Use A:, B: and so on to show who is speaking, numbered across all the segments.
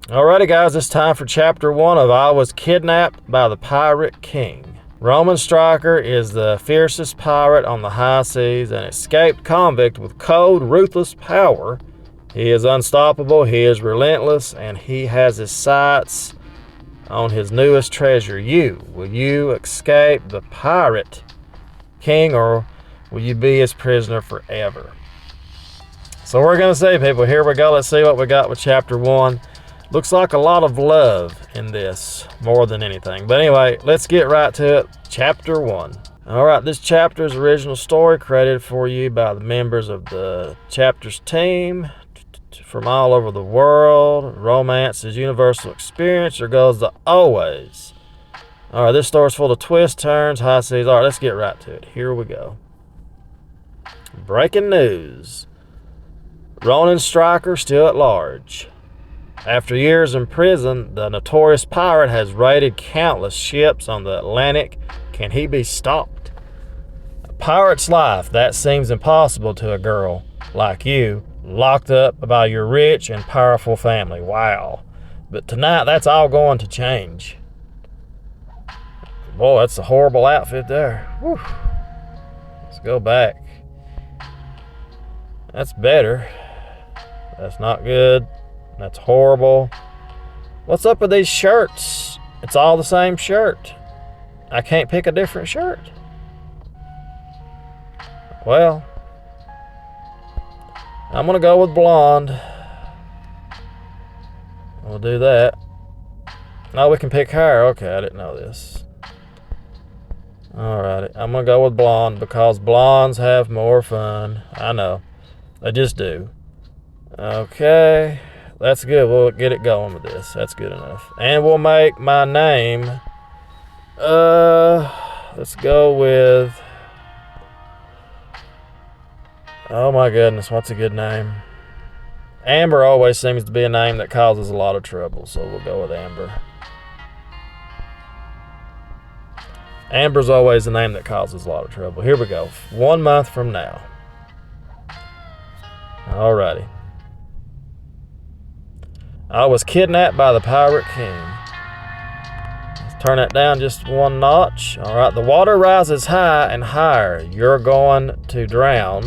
A: Alrighty guys, it's time for chapter 1 of I Was Kidnapped by the Pirate King. Roman Stryker is the fiercest pirate on the high seas, an escaped convict with cold, ruthless power. He is unstoppable, he is relentless, and he has his sights on his newest treasure, you. Will you escape the Pirate King, or will you be his prisoner forever? So we're going to see, people. Here we go. Let's see what we got with chapter 1. Looks like a lot of love in this, more than anything. But anyway, let's get right to it. Chapter 1. Alright, this chapter's original story created for you by the members of the chapter's team from all over the world. Romance is universal experience. There goes the always. Alright, this story's full of twists, turns, high seas. Alright, let's get right to it. Here we go. Breaking news. Roman Stryker still at large. After years in prison, the notorious pirate has raided countless ships on the Atlantic. Can he be stopped? A pirate's life, that seems impossible to a girl like you, locked up by your rich and powerful family. Wow. But tonight, that's all going to change. Boy, that's a horrible outfit there. Whew. Let's go back. That's better. That's not good. That's horrible. What's up with these shirts? It's all the same shirt. I can't pick a different shirt. Well, I'm going to go with blonde. We'll do that. Oh, we can pick hair. Okay, I didn't know this. Alrighty, I'm going to go with blonde because blondes have more fun. I know. They just do. Okay. That's good. We'll get it going with this. That's good enough. And we'll make my name. Let's go with. Oh my goodness, what's a good name? Amber always seems to be a name that causes a lot of trouble, so we'll go with Amber. Amber's always a name that causes a lot of trouble. Here we go. 1 month from now. Alrighty. I was kidnapped by the Pirate King. Let's turn that down just 1 notch. Alright, the water rises high and higher. You're going to drown.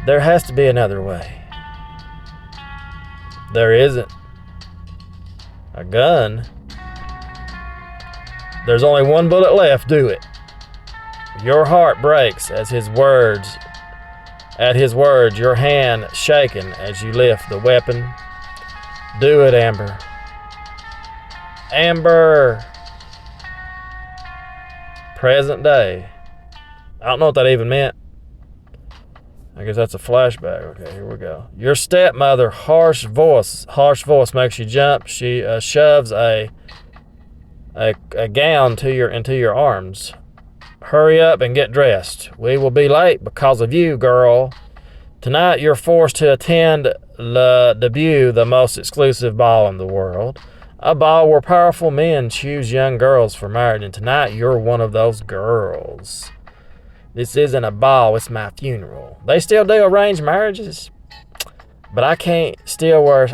A: There has to be another way. There isn't. A gun? There's only 1 bullet left. Do it. Your heart breaks at his words, your hand shaking as you lift the weapon. Do it, Amber. Amber. Present day. I don't know what that even meant. I guess that's a flashback. Okay, here we go. Your stepmother, harsh voice makes you jump. She shoves a gown into your arms. Hurry up and get dressed. We will be late because of you, girl. Tonight you're forced to attend Le Debut, the most exclusive ball in the world. A ball where powerful men choose young girls for marriage, and tonight you're one of those girls. This isn't a ball, it's my funeral. They still do arranged marriages, but I can still wear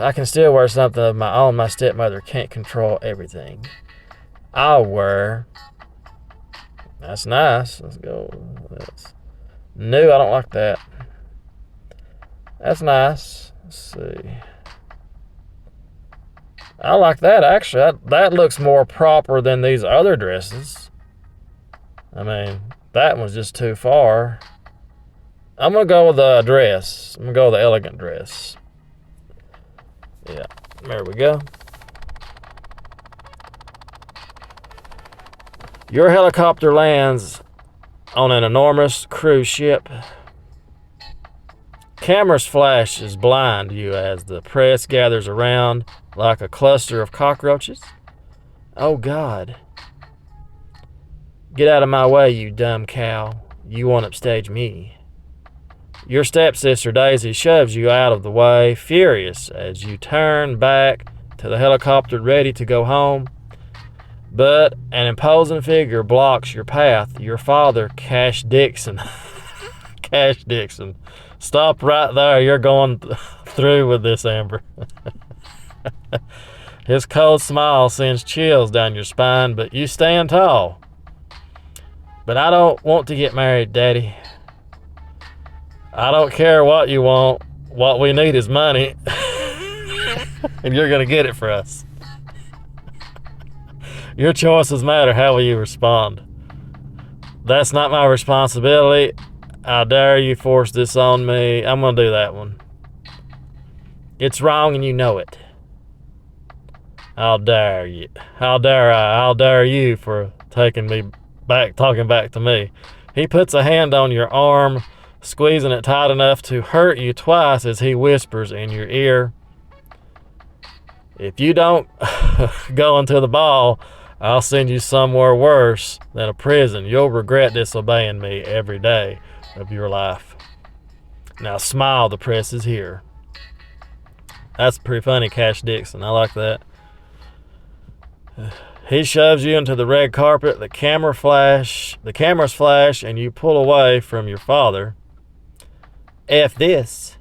A: something of my own. My stepmother can't control everything. I'll wear. That's nice. Let's go. No, I don't like that. That's nice. Let's see. I like that, actually. That looks more proper than these other dresses. I mean, that one's just too far. I'm going to go with the dress. I'm going to go with the elegant dress. Yeah, there we go. Your helicopter lands on an enormous cruise ship. Cameras flashes blind you as the press gathers around like a cluster of cockroaches. Oh God. Get out of my way, you dumb cow. You won't upstage me. Your stepsister Daisy shoves you out of the way, furious as you turn back to the helicopter ready to go home. But an imposing figure blocks your path. Your father, Cash Dixon. Cash Dixon. Stop right there. You're going through with this, Amber. His cold smile sends chills down your spine, but you stand tall. But I don't want to get married, Daddy. I don't care what you want. What we need is money. And you're going to get it for us. Your choices matter. How will you respond? That's not my responsibility. I dare you force this on me. I'm going to do that one. It's wrong and you know it. I'll dare you. How dare I? I'll dare you for talking back to me. He puts a hand on your arm, squeezing it tight enough to hurt you twice as he whispers in your ear, if you don't go into the ball, I'll send you somewhere worse than a prison. You'll regret disobeying me every day of your life. Now smile, the press is here. That's pretty funny, Cash Dixon. I like that. He shoves you into the red carpet, the cameras flash, and you pull away from your father. F this.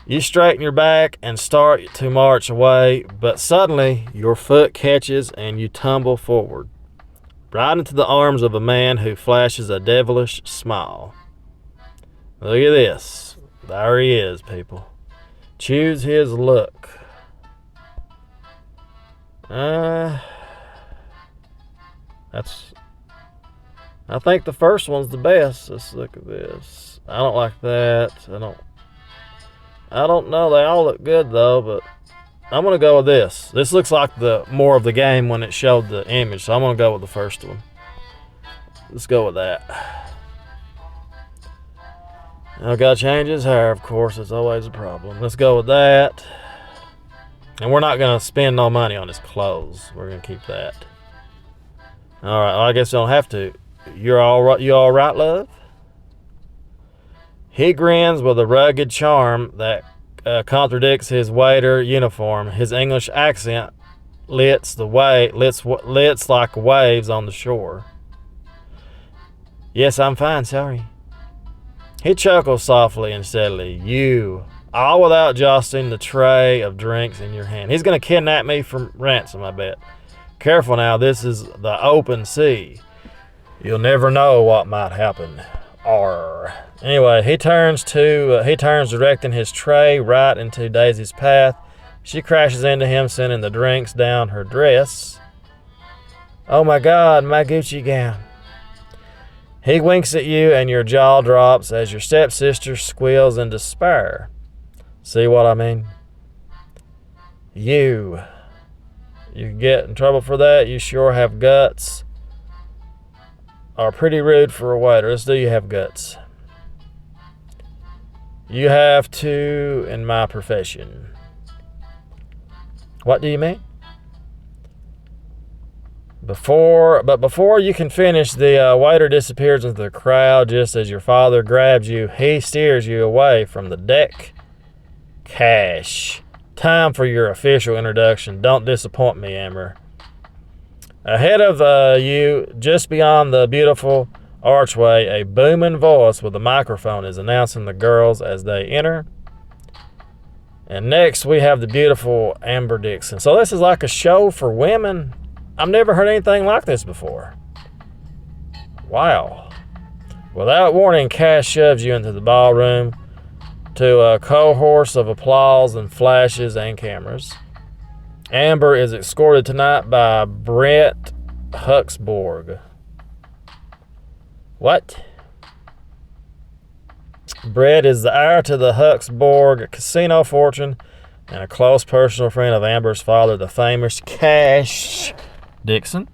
A: You straighten your back and start to march away, but suddenly your foot catches and you tumble forward, right into the arms of a man who flashes a devilish smile. Look at this. There he is, people. Choose his look. I think the first one's the best. Let's look at this. I don't like that. I don't know. They all look good though, but I'm gonna go with this. This looks like the more of the game when it showed the image, so I'm gonna go with the first one. Let's go with that. I gotta change his hair, of course. It's always a problem. Let's go with that. And we're not gonna spend no money on his clothes. We're gonna keep that. All right. Well, I guess you don't have to. You all right, love? He grins with a rugged charm that contradicts his waiter uniform. His English accent lits like waves on the shore. Yes, I'm fine, sorry. He chuckles softly and steadily. You, all without jostling the tray of drinks in your hand. He's going to kidnap me for ransom, I bet. Careful now, this is the open sea. You'll never know what might happen. Arr. Anyway, he turns directing his tray right into Daisy's path. She crashes into him, sending the drinks down her dress. Oh my God, my Gucci gown. He winks at you and your jaw drops as your stepsister squeals in despair. See what I mean? You get in trouble for that? You sure have guts. Are pretty rude for a waiter. Let's do you have guts. You have to in my profession. What do you mean? Before you can finish, the waiter disappears into the crowd just as your father grabs you. He steers you away from the deck. Cash. Time for your official introduction. Don't disappoint me, Amber. Ahead of you, just beyond the beautiful archway, a booming voice with a microphone is announcing the girls as they enter. And next we have the beautiful Amber Dixon. So this is like a show for women. I've never heard anything like this before. Wow. Without warning, Cash shoves you into the ballroom to a cohort of applause and flashes and cameras. Amber is escorted tonight by Brent Huxborg. What? Brett is the heir to the Huxborg casino fortune and a close personal friend of Amber's father, the famous Cash Dixon.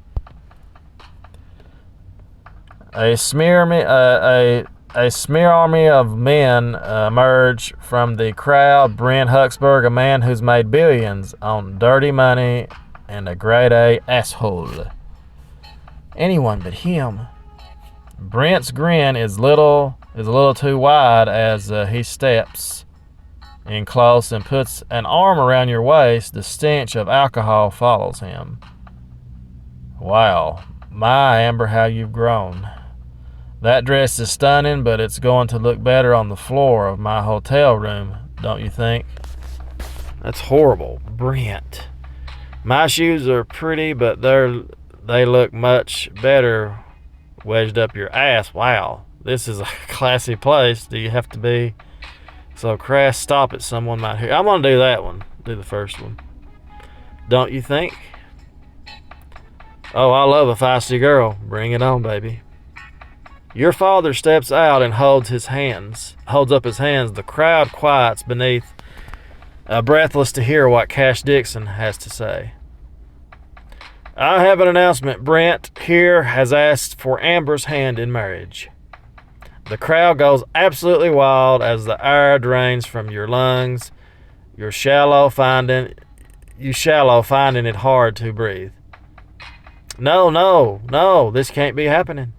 A: A smear army of men emerge from the crowd. Brent Huxborg, a man who's made billions on dirty money and a grade A asshole. Anyone but him. Brent's grin is a little too wide as he steps in close and puts an arm around your waist. The stench of alcohol follows him. Wow, my Amber, how you've grown. That dress is stunning, but it's going to look better on the floor of my hotel room, don't you think? That's horrible. Brent. My shoes are pretty, but they look much better wedged up your ass. Wow. This is a classy place. Do you have to be so crass? Stop it. Someone might hear. I'm going to do that one. Do the first one. Don't you think? Oh, I love a feisty girl. Bring it on, baby. Your father steps out and holds up his hands. The crowd quiets beneath, breathless to hear what Cash Dixon has to say. I have an announcement. Brent here has asked for Amber's hand in marriage. The crowd goes absolutely wild as the air drains from your lungs. You shallow, finding it hard to breathe. No, this can't be happening.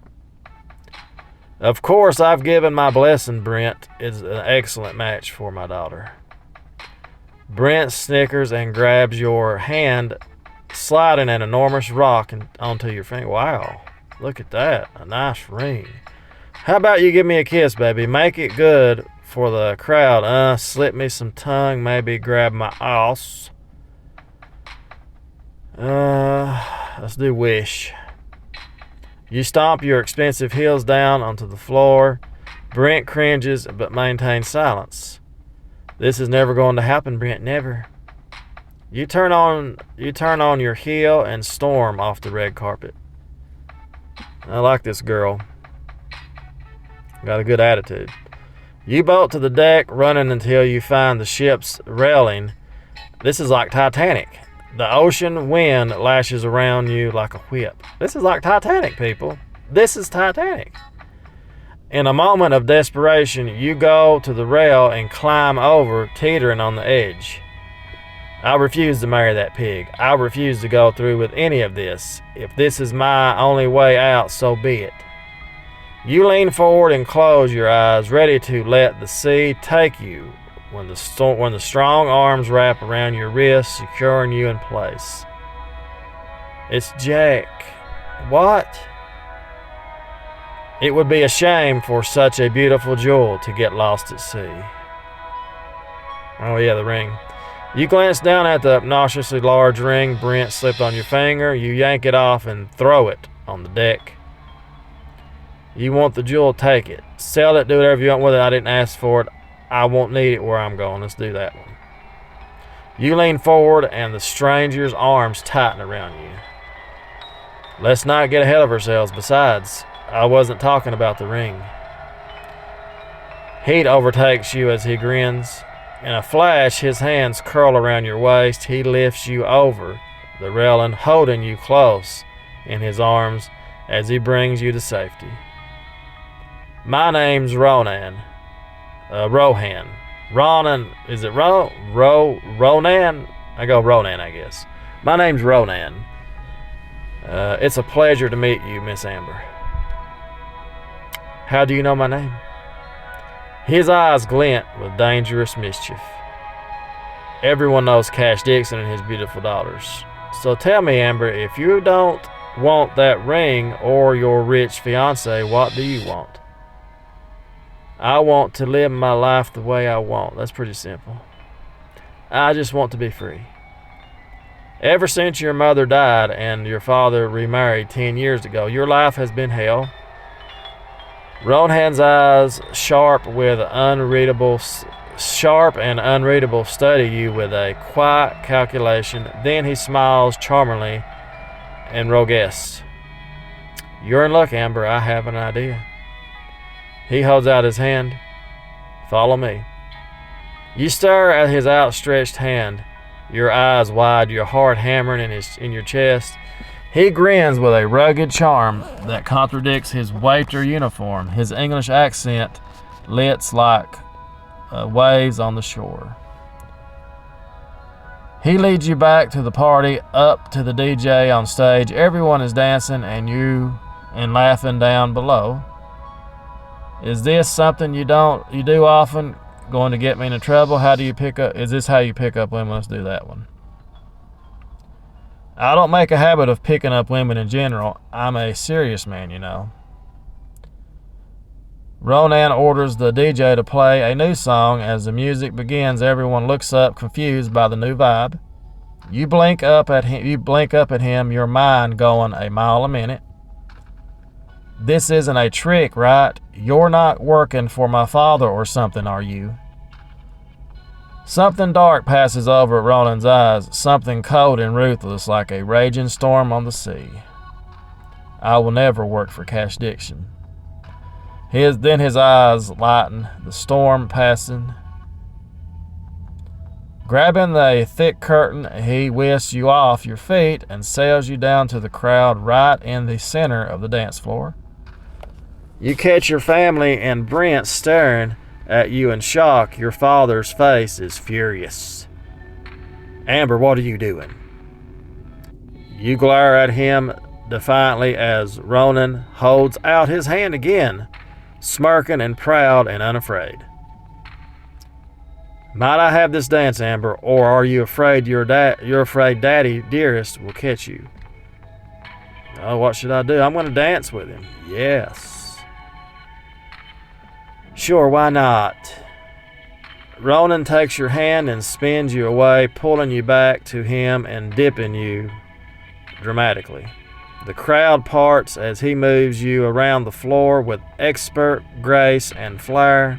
A: Of course, I've given my blessing. Brent is an excellent match for my daughter. Brent snickers and grabs your hand, sliding an enormous rock onto your finger. Wow, look at that. A nice ring. How about you give me a kiss, baby? Make it good for the crowd. Slip me some tongue, maybe grab my ass. Let's do wish. You stomp your expensive heels down onto the floor. Brent cringes but maintains silence. This is never going to happen, Brent, never. You turn on your heel and storm off the red carpet. I like this girl. Got a good attitude. You bolt to the deck, running until you find the ship's railing. This is like Titanic. The ocean wind lashes around you like a whip. This is like Titanic, people. This is Titanic. In a moment of desperation, you go to the rail and climb over, teetering on the edge. I refuse to marry that pig. I refuse to go through with any of this. If this is my only way out, so be it. You lean forward and close your eyes, ready to let the sea take you when the strong arms wrap around your wrists, securing you in place. It's Jack. What? It would be a shame for such a beautiful jewel to get lost at sea. Oh yeah, the ring. You glance down at the obnoxiously large ring Brent slipped on your finger. You yank it off and throw it on the deck. You want the jewel, take it. Sell it, do whatever you want with it. I didn't ask for it. I won't need it where I'm going. Let's do that one. You lean forward and the stranger's arms tighten around you. Let's not get ahead of ourselves. Besides, I wasn't talking about the ring. Heat overtakes you as he grins. In a flash, his hands curl around your waist. He lifts you over the railing, holding you close in his arms as he brings you to safety. My name's Ronan. Rohan. Ronan, is it Ronan? I go Ronan, I guess. My name's Ronan. It's a pleasure to meet you, Miss Amber. How do you know my name? His eyes glint with dangerous mischief. Everyone knows Cash Dixon and his beautiful daughters. So tell me, Amber, if you don't want that ring or your rich fiance, what do you want? I want to live my life the way I want. That's pretty simple. I just want to be free. Ever since your mother died and your father remarried 10 years ago, your life has been hell. Ronan's eyes, sharp and unreadable, study you with a quiet calculation. Then he smiles charmingly and rogues. You're in luck, Amber. I have an idea. He holds out his hand. Follow me. You stare at his outstretched hand, your eyes wide, your heart hammering in your chest. He grins with a rugged charm that contradicts his waiter uniform. His English accent lits like waves on the shore. He leads you back to the party, up to the DJ on stage. Everyone is dancing and laughing down below. Is this something you do often? Going to get me into trouble? Is this how you pick up women? Let's do that one. I don't make a habit of picking up women in general. I'm a serious man, you know. Ronan orders the DJ to play a new song. As the music begins, everyone looks up, confused by the new vibe. You blink up at him, your mind going a mile a minute. This isn't a trick, right? You're not working for my father or something, are you? Something dark passes over Ronan's eyes, something cold and ruthless like a raging storm on the sea. I will never work for Cash Dixon. Then his eyes lighten, the storm passing. Grabbing the thick curtain, he whisks you off your feet and sails you down to the crowd right in the center of the dance floor. You catch your family and Brent staring at you in shock. Your father's face is furious. Amber, what are you doing? You glare at him defiantly as Ronan holds out his hand again, smirking and proud and unafraid. Might I have this dance, Amber, or are you afraid you're afraid Daddy Dearest will catch you? Oh, what should I do? I'm going to dance with him. Yes. Sure, why not? Ronan takes your hand and spins you away, pulling you back to him and dipping you dramatically. The crowd parts as he moves you around the floor with expert grace and flair.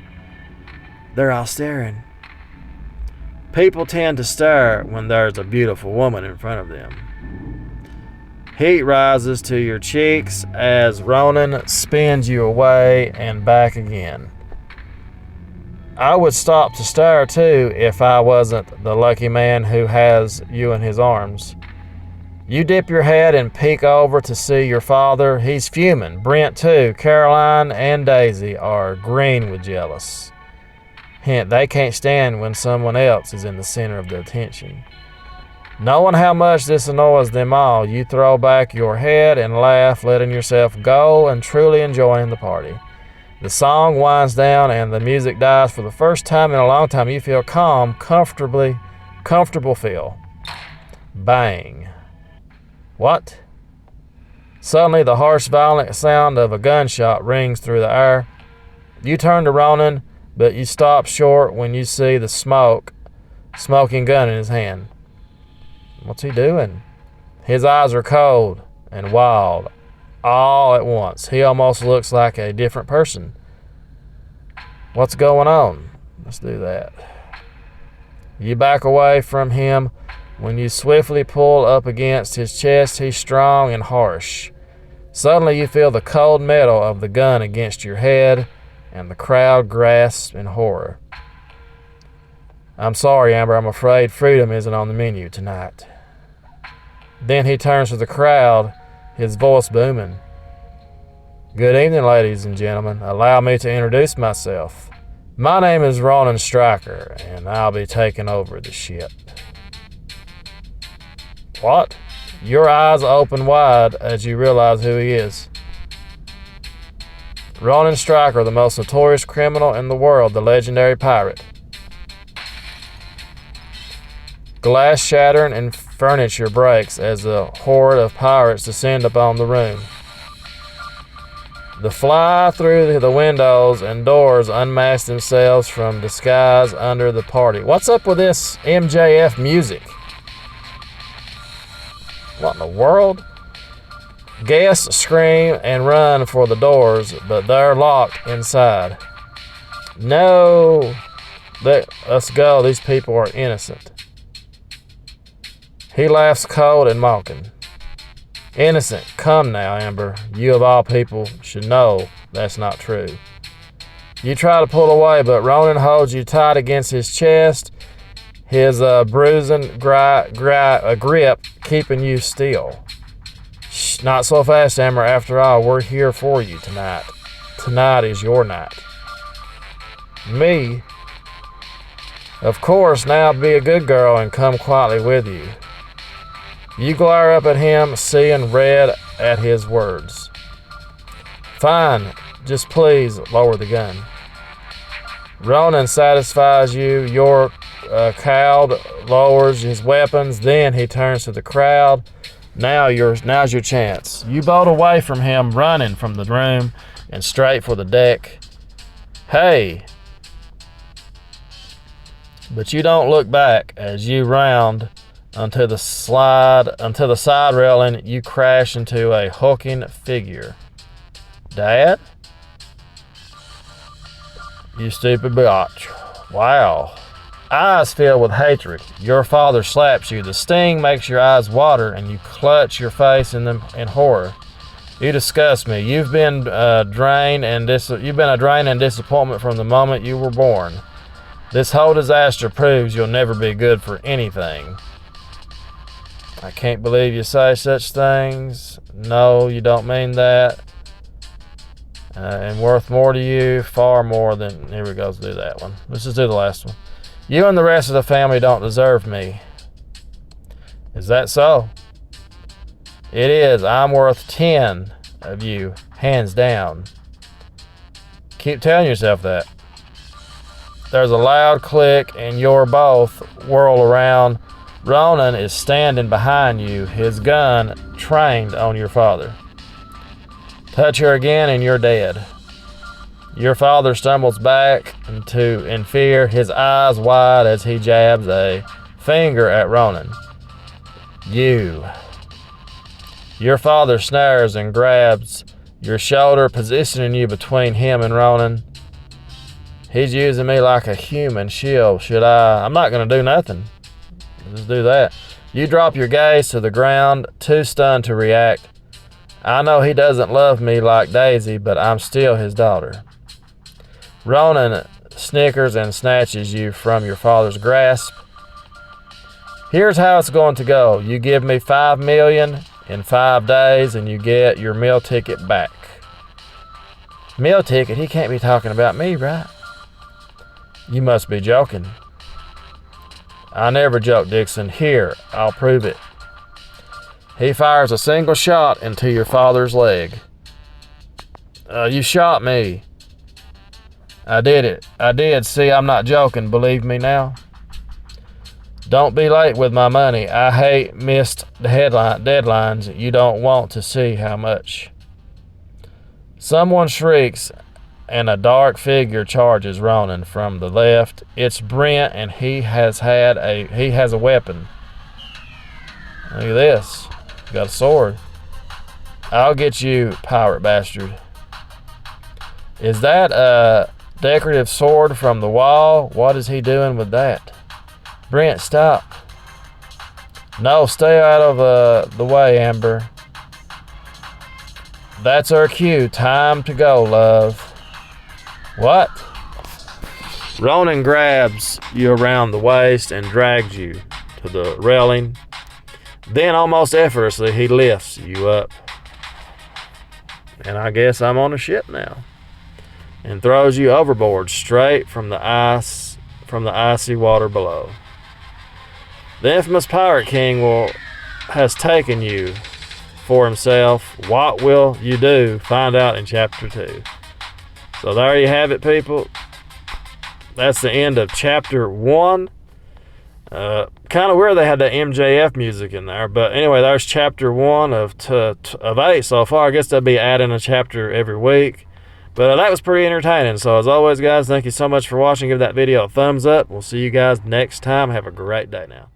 A: They're all staring. People tend to stare when there's a beautiful woman in front of them. Heat rises to your cheeks as Ronan spins you away and back again. I would stop to stare too if I wasn't the lucky man who has you in his arms. You dip your head and peek over to see your father. He's fuming. Brent too. Caroline and Daisy are green with jealous. Hint, they can't stand when someone else is in the center of the attention. Knowing how much this annoys them all, you throw back your head and laugh, letting yourself go and truly enjoying the party. The song winds down and the music dies. For the first time in a long time, you feel calm, comfortable feel. Bang. What? Suddenly, the harsh, violent sound of a gunshot rings through the air. You turn to Ronan, but you stop short when you see the smoking gun in his hand. What's he doing? His eyes are cold and wild all at once. He almost looks like a different person. What's going on? Let's do that. You back away from him. When you swiftly pull up against his chest, he's strong and harsh. Suddenly you feel the cold metal of the gun against your head, and the crowd gasps in horror. I'm sorry, Amber, I'm afraid freedom isn't on the menu tonight. Then he turns to the crowd, his voice booming. Good evening, ladies and gentlemen. Allow me to introduce myself. My name is Ronan Stryker, and I'll be taking over the ship. What? Your eyes open wide as you realize who he is. Ronan Stryker, the most notorious criminal in the world, the legendary pirate. Glass shattering and furniture breaks as the horde of pirates descend upon the room. The fly through the windows and doors unmask themselves from disguise under the party. What's up with this MJF music? What in the world? Guests scream and run for the doors, but they're locked inside. No! Let's go. These people are innocent. He laughs cold and mocking. Innocent. Come now, Amber. You of all people should know that's not true. You try to pull away, but Ronan holds you tight against his chest, his bruising grip keeping you still. Shh, not so fast, Amber. After all, we're here for you tonight. Tonight is your night. Me? Of course, now be a good girl and come quietly with you. You glare up at him, seeing red at his words. Fine, just please lower the gun. Ronan satisfies you. Your cowed lowers his weapons. Then he turns to the crowd. Now's your chance. You bolt away from him, running from the room and straight for the deck. Hey! But you don't look back as you round until the side railing. You crash into a hulking figure. Dad? You stupid bitch. Wow. Eyes filled with hatred. Your father slaps you. The sting makes your eyes water, and you clutch your face in horror. You disgust me. You've been a drain and disappointment from the moment you were born. This whole disaster proves you'll never be good for anything. I can't believe you say such things. No, you don't mean that. And worth more to you, far more than... Here we go, let's do that one. Let's just do the last one. You and the rest of the family don't deserve me. Is that so? It is. I'm worth 10 of you, hands down. Keep telling yourself that. There's a loud click and you're both whirl around. Ronan is standing behind you, his gun trained on your father. Touch her again and you're dead. Your father stumbles back in fear, his eyes wide as he jabs a finger at Ronan. You. Your father snares and grabs your shoulder, positioning you between him and Ronan. He's using me like a human shield. I'm not going to do nothing. Just do that. You drop your gaze to the ground, too stunned to react. I know he doesn't love me like Daisy, but I'm still his daughter. Ronan snickers and snatches you from your father's grasp. Here's how it's going to go. You give me $5 million in 5 days and you get your meal ticket back. Meal ticket? He can't be talking about me, right? You must be joking. I never joke, Dixon. Here, I'll prove it. He fires a single shot into your father's leg. You shot me. I did it. I did. See, I'm not joking. Believe me now. Don't be late with my money. I hate missed deadlines. You don't want to see how much. Someone shrieks and a dark figure charges Ronan from the left. It's Brent and he has a weapon. Look at this. Got a sword. I'll get you, pirate bastard. Is that a decorative sword from the wall? What is he doing with that? Brent, stop. No, stay out of the way, Amber. That's our cue. Time to go, love. What? Ronan grabs you around the waist and drags you to the railing. Then, almost effortlessly, he lifts you up. And I guess I'm on a ship now. And throws you overboard, straight from the icy water below. The infamous Pirate King has taken you for himself. What will you do? Find out in Chapter 2. So there you have it, people. That's the end of Chapter 1. Kind of weird they had that MJF music in there. But anyway, there's Chapter 1 of 8 so far. I guess they'll be adding a chapter every week. But that was pretty entertaining. So as always, guys, thank you so much for watching. Give that video a thumbs up. We'll see you guys next time. Have a great day now.